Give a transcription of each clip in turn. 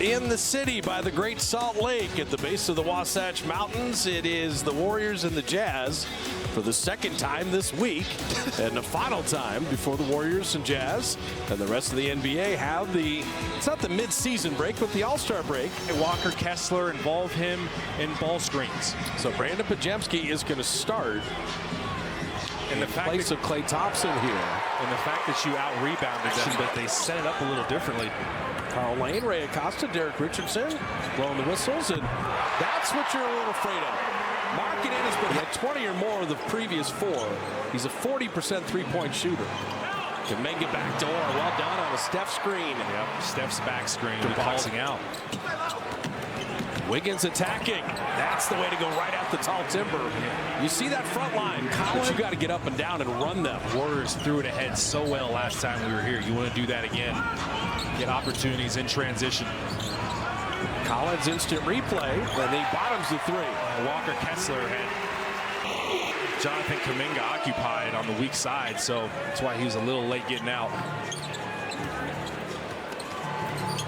in the city by the Great Salt Lake at the base of the Wasatch Mountains. It is the Warriors and the Jazz for the second time this week and the final time before the Warriors and Jazz and the rest of the NBA have it's not the mid-season break, but the All-Star break. Walker Kessler, involve him in ball screens. So Brandon Podziemski is going to start in the place of Klay Thompson here. And the fact that you out-rebounded them, but they set it up a little differently. Karl Lane, Ray Acosta, Derek Richardson blowing the whistles, and that's what you're a little afraid of. Markkanen has been at 20 or more of the previous 4. He's a 40% three-point shooter. Kuminga backdoor, well done on a Steph screen. Yep, Steph's back screen, boxing out. Wiggins attacking. That's the way to go, right at the tall timber. You see that front line, but you got to get up and down and run them. Warriors threw it ahead so well last time we were here. You want to do that again. Get opportunities in transition. Collins instant replay, and he bottoms the 3. Walker Kessler had Jonathan Kuminga occupied on the weak side, so that's why he was a little late getting out.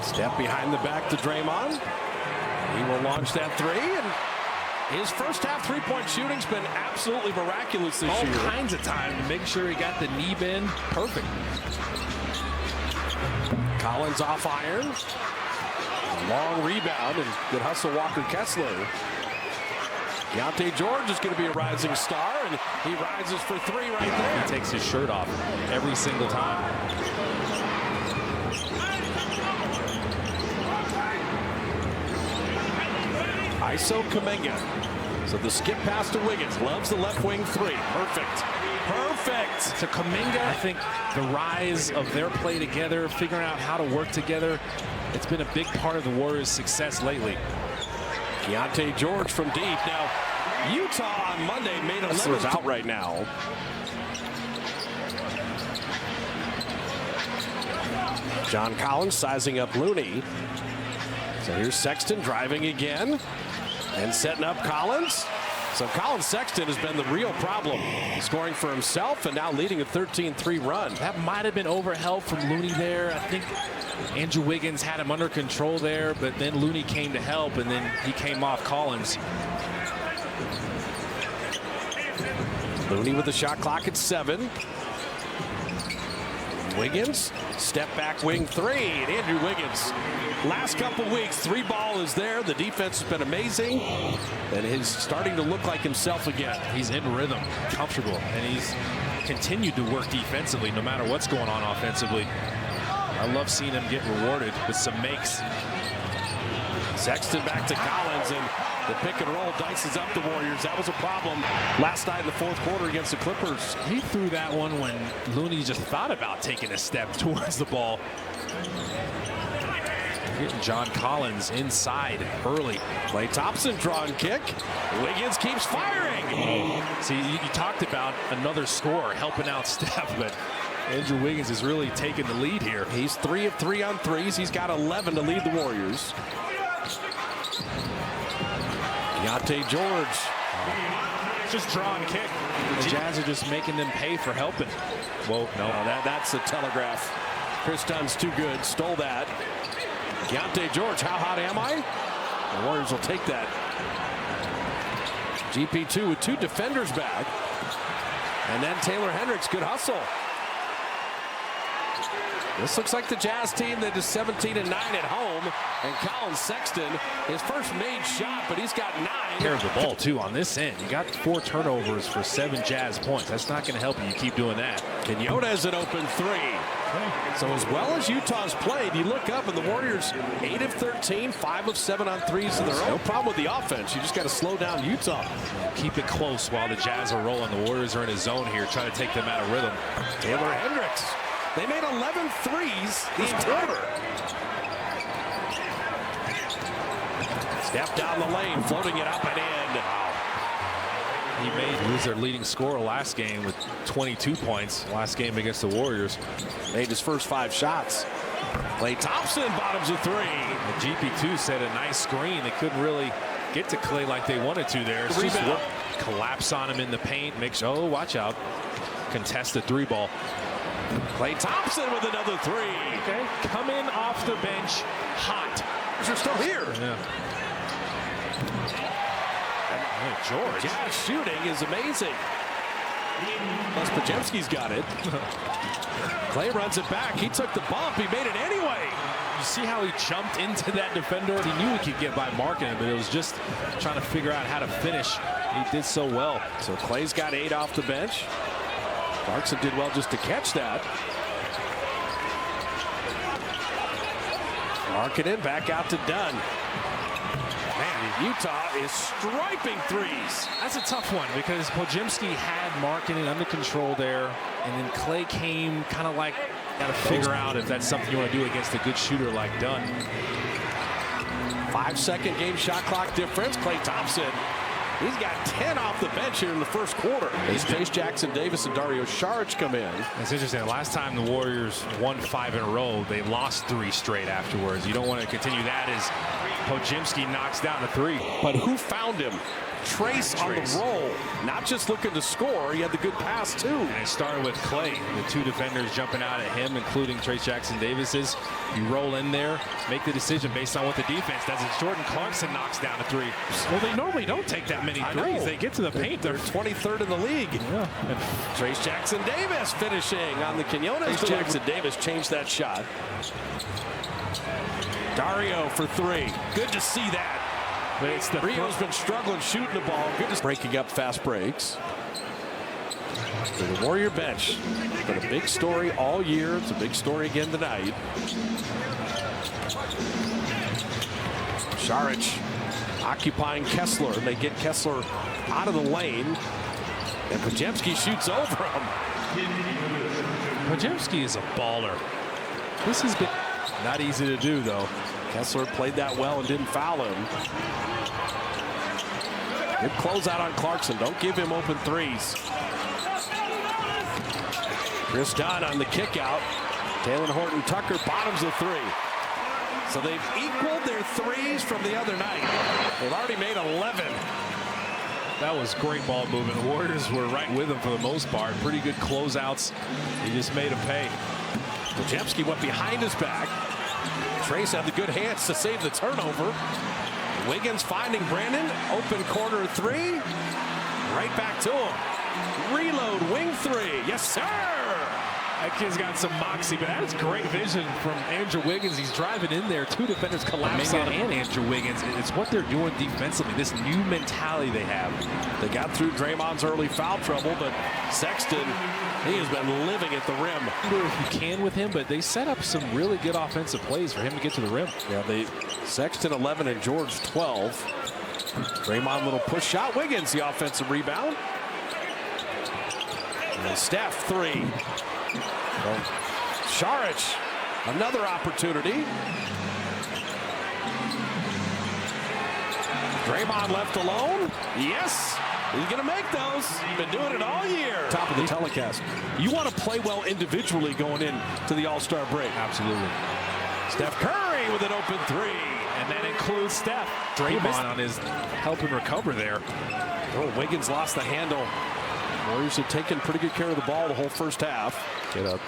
Step behind the back to Draymond. He will launch that 3, and his first half three-point shooting's been absolutely miraculous this year. All kinds of time to make sure he got the knee bend perfect. Collins off iron. Long rebound and good hustle, Walker Kessler. Keontae George is going to be a rising star, and he rises for 3 right there. He takes his shirt off every single time. ISO Kuminga. So the skip pass to Wiggins. Loves the left wing 3. Perfect. Perfect. To Kuminga, I think the rise of their play together, figuring out how to work together, it's been a big part of the Warriors' success lately. Keontae George from deep. Now, Utah on Monday made a limit out right now. John Collins sizing up Looney. So here's Sexton driving again and setting up Collins. So Collins Sexton has been the real problem, scoring for himself and now leading a 13-3 run. That might have been overhelp from Looney there. I think Andrew Wiggins had him under control there, but then Looney came to help, and then he came off Collins. Looney with the shot clock at 7. Wiggins, step back wing 3, and Andrew Wiggins. Last couple weeks, 3 ball is there. The defense has been amazing, and he's starting to look like himself again. He's in rhythm, comfortable, and he's continued to work defensively no matter what's going on offensively. I love seeing him get rewarded with some makes. Sexton back to Collins, and the pick and roll dices up the Warriors. That was a problem last night in the 4th quarter against the Clippers. He threw that one when Looney just thought about taking a step towards the ball. Getting John Collins inside early. Klay Thompson draw and kick. Wiggins keeps firing. See, you talked about another score helping out Steph, but Andrew Wiggins is really taking the lead here. He's 3 of 3 on threes. He's got 11 to lead the Warriors. Keontae George. Just draw and kick. The Jazz are just making them pay for helping. Whoa, no, that's a telegraph. Chris Dunn's too good. Stole that. Keontae George, how hot am I? The Warriors will take that. GP2 with 2 defenders back. And then Taylor Hendricks, good hustle. This looks like the Jazz team that is 17-9 at home. And Collins Sexton, his first made shot, but he's got 9. Care of the ball, too, on this end. You got 4 turnovers for 7 Jazz points. That's not going to help you. You keep doing that. Kenyotta has an open 3. So as well as Utah's played, you look up and the Warriors 8 of 13, 5 of 7 on threes of their own. No problem with the offense. You just got to slow down Utah. Keep it close while the Jazz are rolling. The Warriors are in a zone here, trying to take them out of rhythm. Taylor Hendricks. They made 11 threes this quarter. Step down the lane, floating it up and in. He was their leading scorer last game with 22 points. Last game against the Warriors. Made his first 5 shots. Klay Thompson bottoms a 3. The GP2 set a nice screen. They couldn't really get to Klay like they wanted to there. It's just collapse on him in the paint. Make sure, oh, watch out. Contest the 3 ball. Klay Thompson with another 3. Okay, coming off the bench hot. Warriors are still here. Yeah. Hey, George. Jazz shooting is amazing. Plus, Podziemski's got it. Clay runs it back. He took the bump. He made it anyway. You see how he jumped into that defender? He knew he could get by marking him, but it was just trying to figure out how to finish. He did so well. So Clay's got 8 off the bench. Clarkson did well just to catch that. Markkanen back out to Dunn. Man, Utah is striping threes. That's a tough one because Podziemski had Markkanen under control there, and then Clay came kind of like, got to figure out if that's something you want to do against a good shooter like Dunn. 5-second game shot clock difference. Klay Thompson, he's got 10 off the bench here in the first quarter. As Trayce Jackson-Davis and Dario Saric come in. It's interesting. Last time the Warriors won 5 in a row, they lost 3 straight afterwards. You don't want to continue that as Podziemski knocks down a 3. But who found him? Trayce on the roll, not just looking to score. He had the good pass too. And it started with Clay. The 2 defenders jumping out at him, including Trayce Jackson-Davis's. You roll in there, make the decision based on what the defense does. As Jordan Clarkson knocks down a 3. Well, they normally don't take that many threes. They get to the paint. They're 23rd in the league. Yeah. And Trayce Jackson-Davis finishing on the Quinones. Jackson-Davis changed that shot. Dario for 3. Good to see that. but it's the Rio's been struggling shooting the ball. Good to breaking up fast breaks. For the Warrior bench. Been a big story all year. It's a big story again tonight. Saric occupying Kessler. They get Kessler out of the lane. And Podziemski shoots over him. Podziemski is a baller. This has been not easy to do, though. Kessler played that well and didn't foul him. Good closeout on Clarkson. Don't give him open threes. Chris Dunn on the kick out. Talen Horton-Tucker bottoms the 3. So they've equaled their threes from the other night. They've already made 11. That was great ball movement. The Warriors were right with him for the most part. Pretty good closeouts. He just made him pay. Podziemski went behind his back. Trayce had the good hands to save the turnover. Wiggins finding Brandon. Open corner 3. Right back to him. Reload wing 3. Yes, sir. That kid's got some moxie, but that's great vision from Andrew Wiggins. He's driving in there. 2 defenders collapse on him and Andrew Wiggins. It's what they're doing defensively, this new mentality they have. They got through Draymond's early foul trouble, but Sexton, he has been living at the rim. If you can with him, but they set up some really good offensive plays for him to get to the rim. Yeah, Sexton 11 and George 12. Draymond little push shot. Wiggins the offensive rebound. And Steph 3. Well, Saric, another opportunity. Draymond left alone. Yes, he's going to make those. He's been doing it all year. Top of the telecast. You want to play well individually going into the All-Star break. Absolutely. Steph Curry with an open 3. And that includes Steph. Draymond on his helping recover there. Oh, Wiggins lost the handle. Warriors have taken pretty good care of the ball the whole first half. Get up.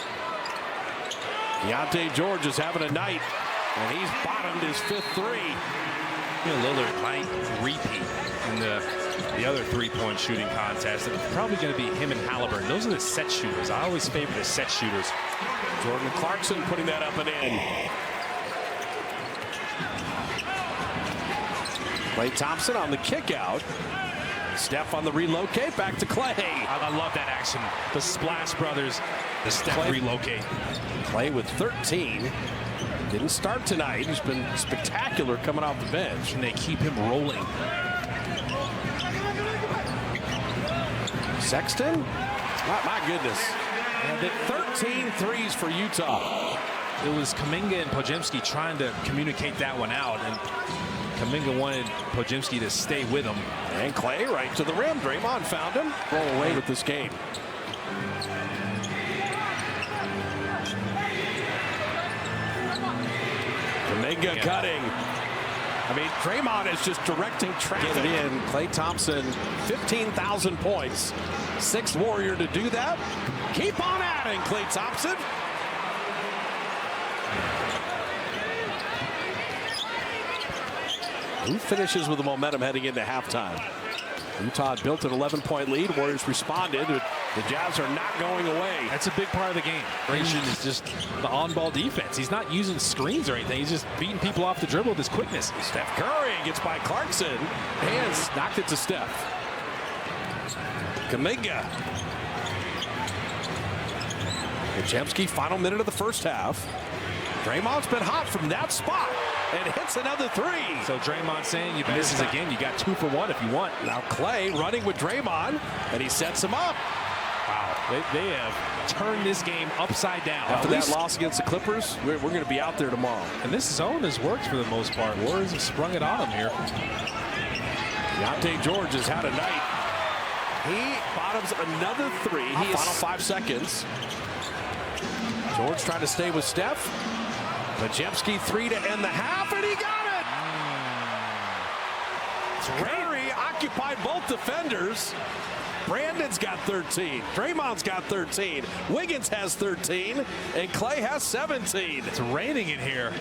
Keontae George is having a night, and he's bottomed his 5th 3. Lillard might repeat in the other three-point shooting contest. It's probably going to be him and Halliburton. Those are the set shooters. I always favor the set shooters. Jordan Clarkson putting that up and in. Klay Thompson on the kick out. Steph on the relocate, back to Klay. I love that action. The Splash Brothers, the Steph relocate. Klay with 13. Didn't start tonight. He's been spectacular coming off the bench. And they keep him rolling. Sexton? My goodness. And 13 threes for Utah. It was Kuminga and Podziemski trying to communicate that one out. And Kuminga wanted Podziemski to stay with him. And Klay right to the rim. Draymond found him. Roll away with this game. Kuminga cutting. I mean, Draymond is just directing traffic. Get it in. Klay Thompson, 15,000 points. 6th Warrior to do that. Keep on adding, Klay Thompson. Who finishes with the momentum heading into halftime? Utah had built an 11-point lead. Warriors responded. The Jazz are not going away. That's a big part of the game. Grayson is just the on-ball defense. He's not using screens or anything. He's just beating people off the dribble with his quickness. Steph Curry gets by Clarkson. Hands knocked it to Steph. Kuminga. Podziemski, final minute of the first half. Draymond's been hot from that spot and hits another three. So Draymond saying you misses again. You got 2 for 1 if you want. Now Clay running with Draymond, and he sets him up. Wow, they have turned this game upside down. After that loss against the Clippers, we're going to be out there tomorrow. And this zone has worked for the most part. Warriors have sprung it on them here. Deontay George has had a night. He bottoms another three. Final 5 seconds. George trying to stay with Steph. Podziemski 3 to end the half, and he got it! Curry occupied both defenders. Brandon's got 13. Draymond's got 13. Wiggins has 13. And Clay has 17. It's raining in here.